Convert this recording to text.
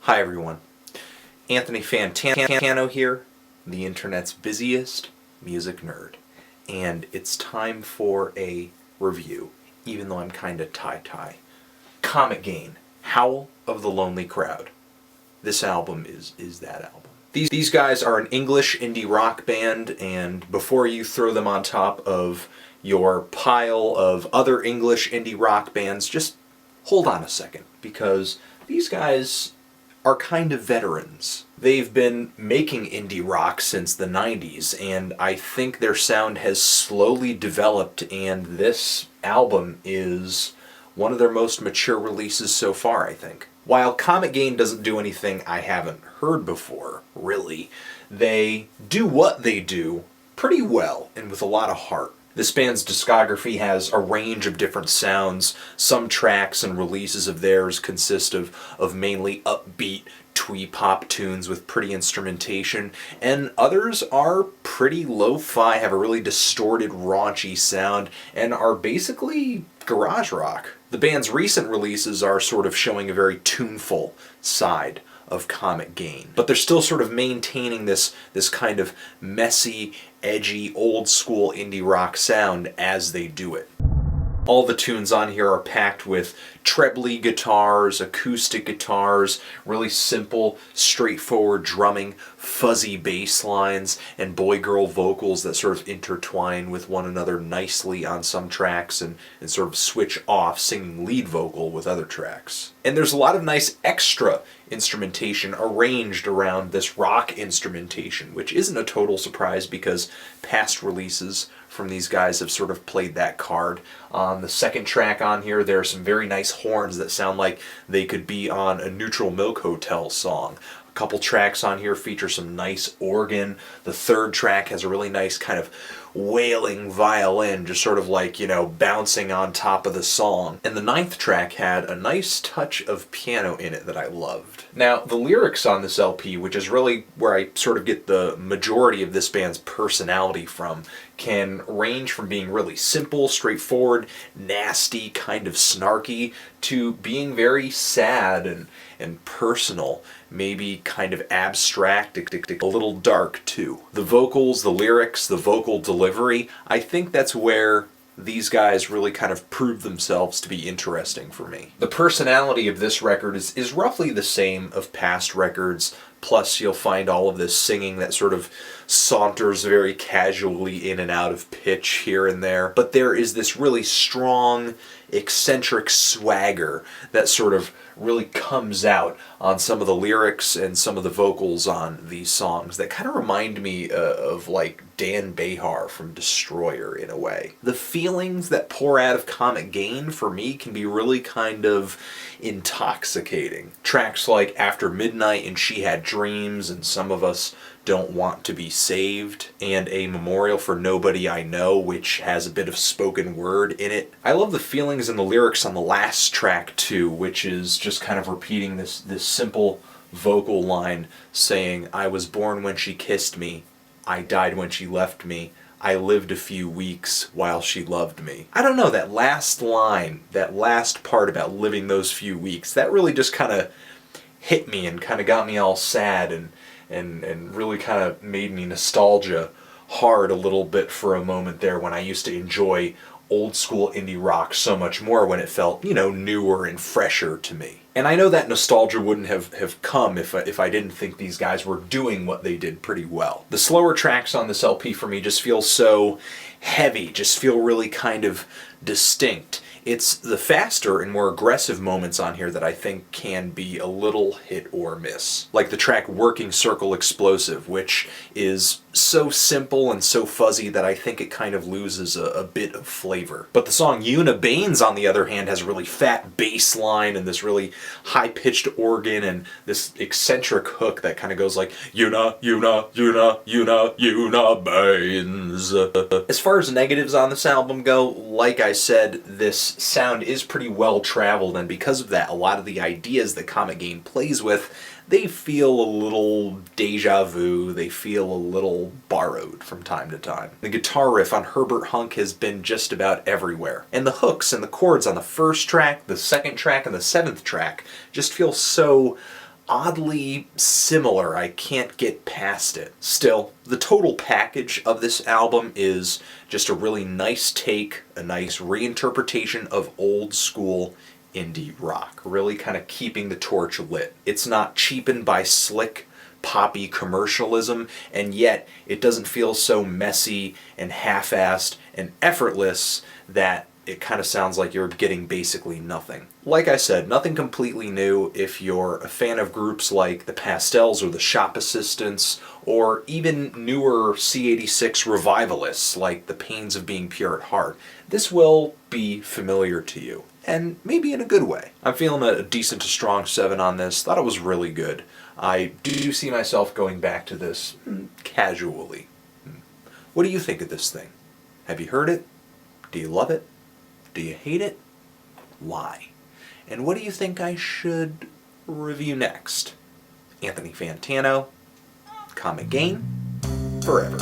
Hi everyone, Anthony Fantano here, the internet's busiest music nerd, and it's time for a review, even though I'm kinda tie-tie. Comet Gain, Howl of the Lonely Crowd. This album is that album. These guys are an English indie rock band, and before you throw them on top of your pile of other English indie rock bands, just hold on a second, because these guys are kind of veterans. They've been making indie rock since the 90s, and I think their sound has slowly developed, and this album is one of their most mature releases so far, I think. While Comet Gain doesn't do anything I haven't heard before, really, they do what they do pretty well and with a lot of heart. This band's discography has a range of different sounds. Some tracks and releases of theirs consist of mainly upbeat, twee-pop tunes with pretty instrumentation, and others are pretty lo-fi, have a really distorted, raunchy sound, and are basically garage rock. The band's recent releases are sort of showing a very tuneful side of Comet Gain, but they're still sort of maintaining this kind of messy, edgy, old-school indie rock sound as they do it. All the tunes on here are packed with trebly guitars, acoustic guitars, really simple, straightforward drumming, fuzzy bass lines, and boy-girl vocals that sort of intertwine with one another nicely on some tracks and sort of switch off singing lead vocal with other tracks. And there's a lot of nice extra instrumentation arranged around this rock instrumentation, which isn't a total surprise because past releases from these guys have sort of played that card. On the second track on here, there are some very nice horns that sound like they could be on a Neutral Milk Hotel song. A couple tracks on here feature some nice organ. The third track has a really nice kind of wailing violin, just sort of like, you know, bouncing on top of the song. And the ninth track had a nice touch of piano in it that I loved. Now, the lyrics on this LP, which is really where I sort of get the majority of this band's personality from, can range from being really simple, straightforward, nasty, kind of snarky, to being very sad and personal, maybe kind of abstract, a little dark too. The vocals, the lyrics, the vocal delivery, I think that's where these guys really kind of prove themselves to be interesting for me. The personality of this record is roughly the same of past records, plus you'll find all of this singing that sort of saunters very casually in and out of pitch here and there, but there is this really strong, eccentric swagger that sort of really comes out on some of the lyrics and some of the vocals on these songs that kind of remind me of like Dan Behar from Destroyer in a way. The feelings that pour out of Comet Gain for me can be really kind of intoxicating. Tracks like After Midnight and She Had Dreams and Some of Us Don't Want to Be Saved, and A Memorial for Nobody I Know, which has a bit of spoken word in it. I love the feelings and the lyrics on the last track too, which is just kind of repeating this simple vocal line saying, I was born when she kissed me, I died when she left me, I lived a few weeks while she loved me. I don't know, that last line, that last part about living those few weeks, that really just kind of hit me and kind of got me all sad and really kind of made me nostalgia hard a little bit for a moment there when I used to enjoy old school indie rock so much more when it felt, you know, newer and fresher to me. And I know that nostalgia wouldn't have come if I didn't think these guys were doing what they did pretty well. The slower tracks on this LP for me just feel so heavy, just feel really kind of distinct. It's the faster and more aggressive moments on here that I think can be a little hit or miss. Like the track Working Circle Explosive, which is so simple and so fuzzy that I think it kind of loses a bit of flavor. But the song Una Baines, on the other hand, has a really fat bass line and this really high-pitched organ and this eccentric hook that kind of goes like, Una, Una, Una, Una, Una Baines. As far as negatives on this album go, like I said, this sound is pretty well traveled, and because of that, a lot of the ideas that Comet Gain plays with, they feel a little deja vu, they feel a little borrowed from time to time. The guitar riff on Herbert Hunk has been just about everywhere. And the hooks and the chords on the first track, the second track, and the seventh track just feel so oddly similar. I can't get past it. Still, the total package of this album is just a really nice take, a nice reinterpretation of old school indie rock, really kind of keeping the torch lit. It's not cheapened by slick, poppy commercialism, and yet it doesn't feel so messy and half-assed and effortless that it kind of sounds like you're getting basically nothing. Like I said, nothing completely new if you're a fan of groups like the Pastels or the Shop Assistants, or even newer C86 revivalists like the Pains of Being Pure at Heart. This will be familiar to you, and maybe in a good way. I'm feeling a decent to strong 7 on this. Thought it was really good. I do see myself going back to this casually. What do you think of this thing? Have you heard it? Do you love it? Do you hate it? Why? And what do you think I should review next? Anthony Fantano, Comet Gain, forever.